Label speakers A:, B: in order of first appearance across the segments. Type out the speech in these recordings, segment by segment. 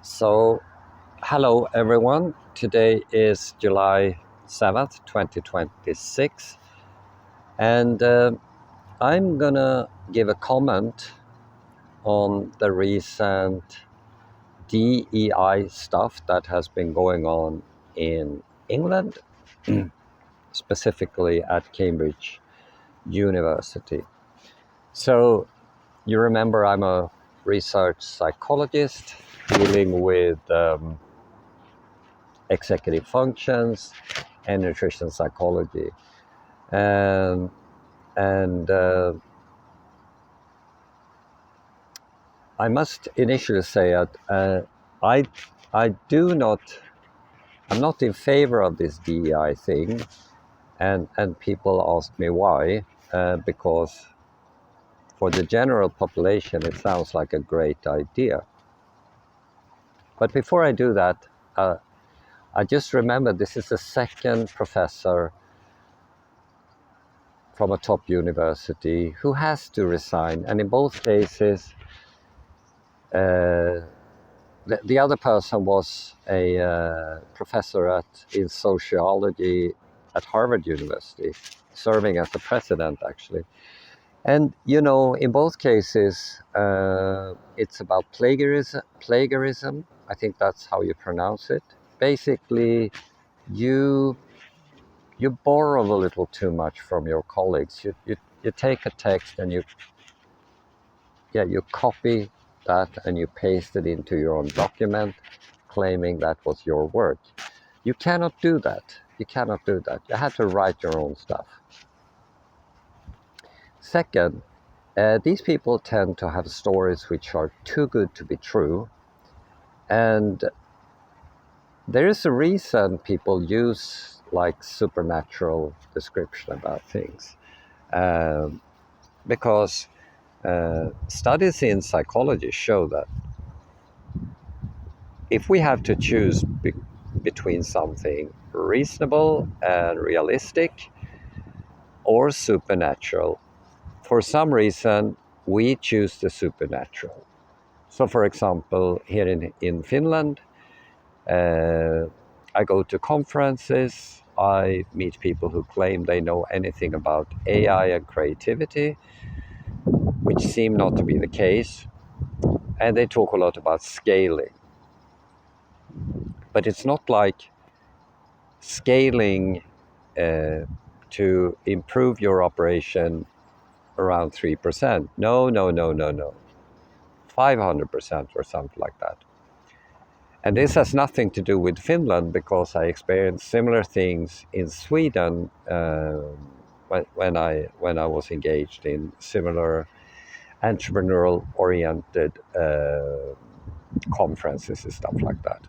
A: So, hello everyone. Today is July 7th, 2026, and I'm gonna give a comment on the recent DEI stuff that has been going on in England, specifically at Cambridge University. So, you remember I'm a research psychologist dealing with executive functions and nutrition psychology. And I must initially say that I I do not I'm not in favor of this DEI thing, and people ask me why, because for the general population it sounds like a great idea. But before I do that, I just remember this is the second professor from a top university who has to resign, and in both cases, the other person was a professor in sociology at Harvard University, serving as the president actually. And in both cases, it's about plagiarism. Plagiarism, I think that's how you pronounce it. Basically, you you borrow a little too much from your colleagues. You take a text and you copy that and you paste it into your own document, claiming that was your work. You cannot do that. You cannot do that. You have to write your own stuff. Second, these people tend to have stories which are too good to be true, and there is a reason people use like supernatural description about things, um, because studies in psychology show that if we have to choose between something reasonable and realistic or supernatural, for some reason we choose the supernatural. So, for example, here in Finland, I go to conferences, I meet people who claim they know anything about AI and creativity, which seem not to be the case, and they talk a lot about scaling. But it's not like scaling to improve your operation around 3%. No, no, no, no, no. 500% or something like that. And this has nothing to do with Finland because I experienced similar things in Sweden when I was engaged in similar entrepreneurial oriented conferences and stuff like that.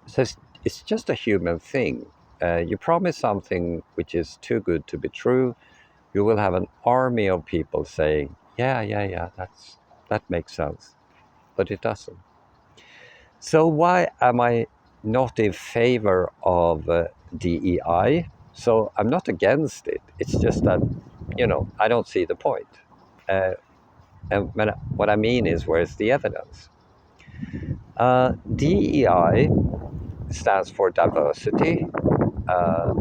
A: So it's just a human thing. You promise something which is too good to be true, you will have an army of people saying, yeah, that makes sense. But it doesn't. So why am I not in favor of DEI? So I'm not against it. It's just that, I don't see the point. Uh, and what I mean is, where's the evidence? DEI stands for diversity, uh,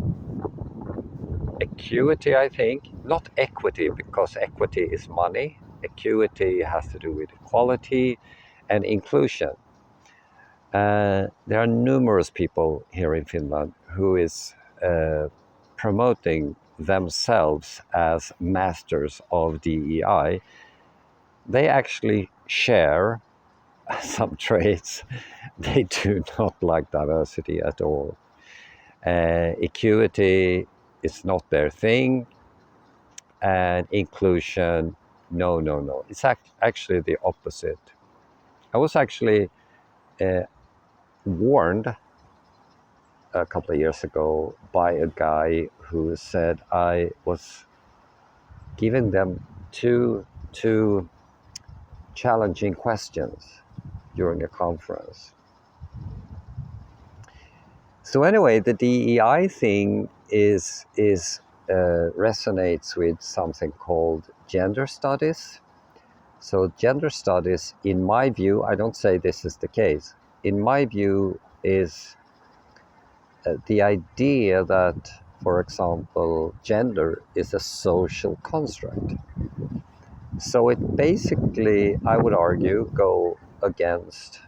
A: equity, I think, not equity, because equity is money. Equity has to do with equality and inclusion. There are numerous people here in Finland who is promoting themselves as masters of DEI. They actually share some traits. They do not like diversity at all. Equity is not their thing, and inclusion, no, no, no. It's actually the opposite. I was actually warned a couple of years ago by a guy who said I was giving them two challenging questions during a conference. So anyway, the DEI thing is resonates with something called gender studies, So gender studies, in my view, I don't say this is the case, in my view is the idea that, for example, gender is a social construct. So it basically, I would argue, go against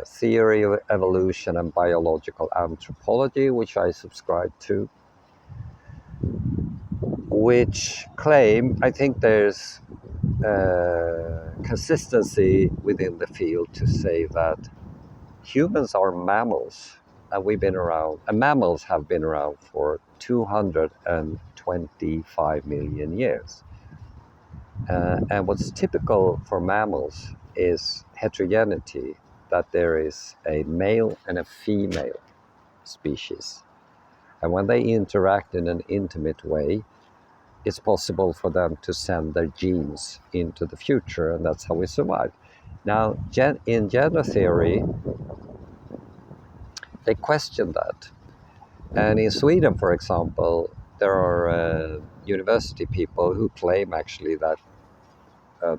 A: theory of evolution and biological anthropology, which I subscribe to, which claim, I think there's consistency within the field to say that humans are mammals, and mammals have been around for 225 million years. And what's typical for mammals is heterogeneity, that there is a male and a female species. And when they interact in an intimate way, it's possible for them to send their genes into the future, and that's how we survive. Now, in gender theory, they question that. And in Sweden, for example, there are university people who claim actually that uh,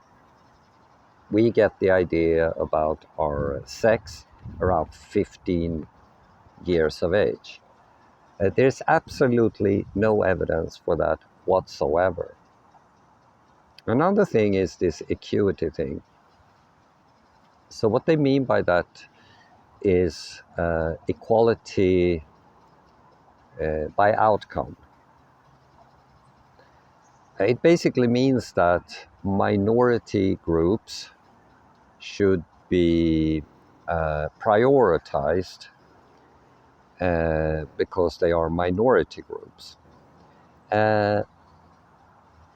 A: we get the idea about our sex around 15 years of age. There's absolutely no evidence for that whatsoever. Another thing is this acuity thing. So what they mean by that is equality by outcome. It basically means that minority groups should be prioritized because they are minority groups.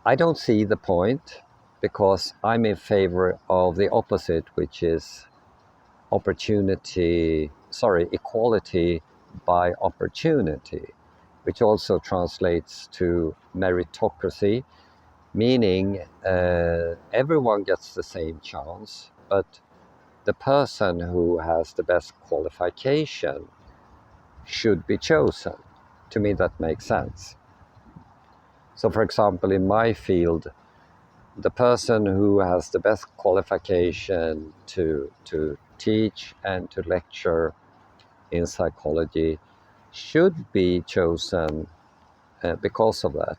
A: I don't see the point, because I'm in favor of the opposite, which is equality by opportunity, which also translates to meritocracy, meaning everyone gets the same chance, but the person who has the best qualification should be chosen. To me, that makes sense. So, for example, in my field, the person who has the best qualification to teach and to lecture in psychology should be chosen because of that.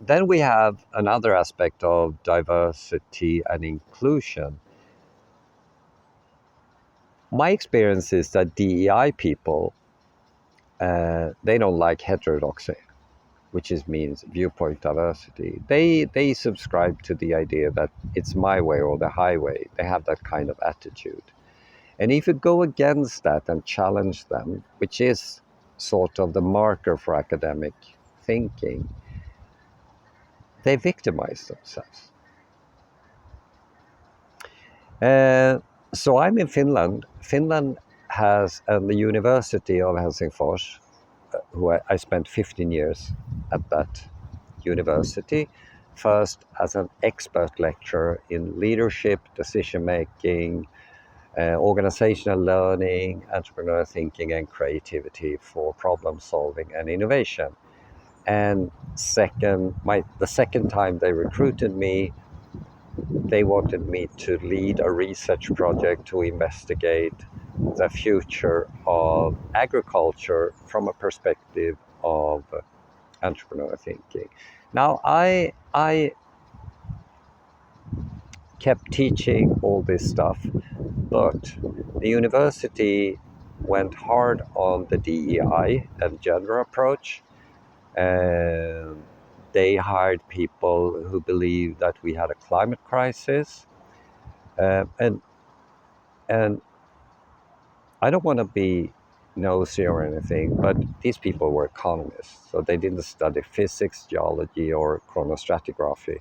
A: Then we have another aspect of diversity and inclusion. My experience is that DEI people, they don't like heterodoxy, which means viewpoint diversity. They subscribe to the idea that it's my way or the highway. They have that kind of attitude. And if you go against that and challenge them, which is sort of the marker for academic thinking, they victimize themselves. So I'm in Finland. Finland has the University of Helsingfors, who I spent 15 years at that university. First as an expert lecturer in leadership, decision making, organizational learning, entrepreneurial thinking, and creativity for problem solving and innovation. And the second time they recruited me, they wanted me to lead a research project to investigate the future of agriculture from a perspective of entrepreneurial thinking. Now, I kept teaching all this stuff, but the university went hard on the DEI and gender approach. They hired people who believed that we had a climate crisis, and I don't want to be nosy or anything, but these people were economists, so they didn't study physics, geology, or chronostratigraphy,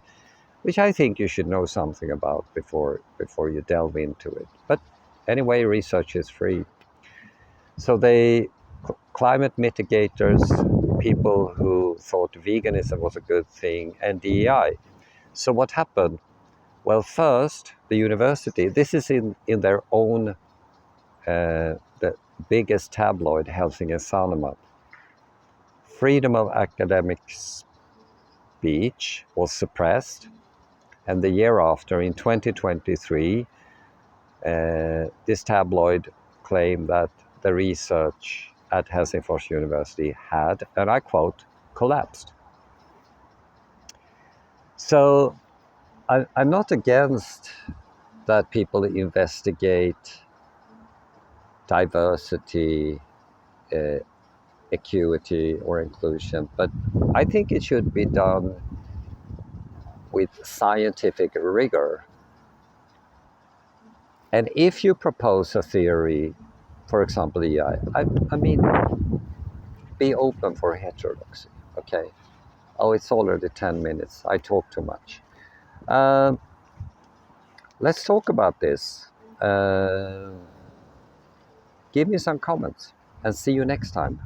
A: which I think you should know something about before you delve into it. But anyway, research is free. So climate mitigators, people who thought veganism was a good thing, and DEI. So what happened? Well, first, the university, this is in their own, the biggest tabloid, Helsingin Sanomat. Freedom of academic speech was suppressed, and the year after, in 2023, this tabloid claimed that the research at Helsingfors University had, and I quote, collapsed. So I'm not against that people investigate diversity, equity, or inclusion, but I think it should be done with scientific rigor. And if you propose a theory, for example, EI, I mean, be open for heterodoxy, okay? Oh, it's already 10 minutes. I talk too much. Let's talk about this. Give me some comments and see you next time.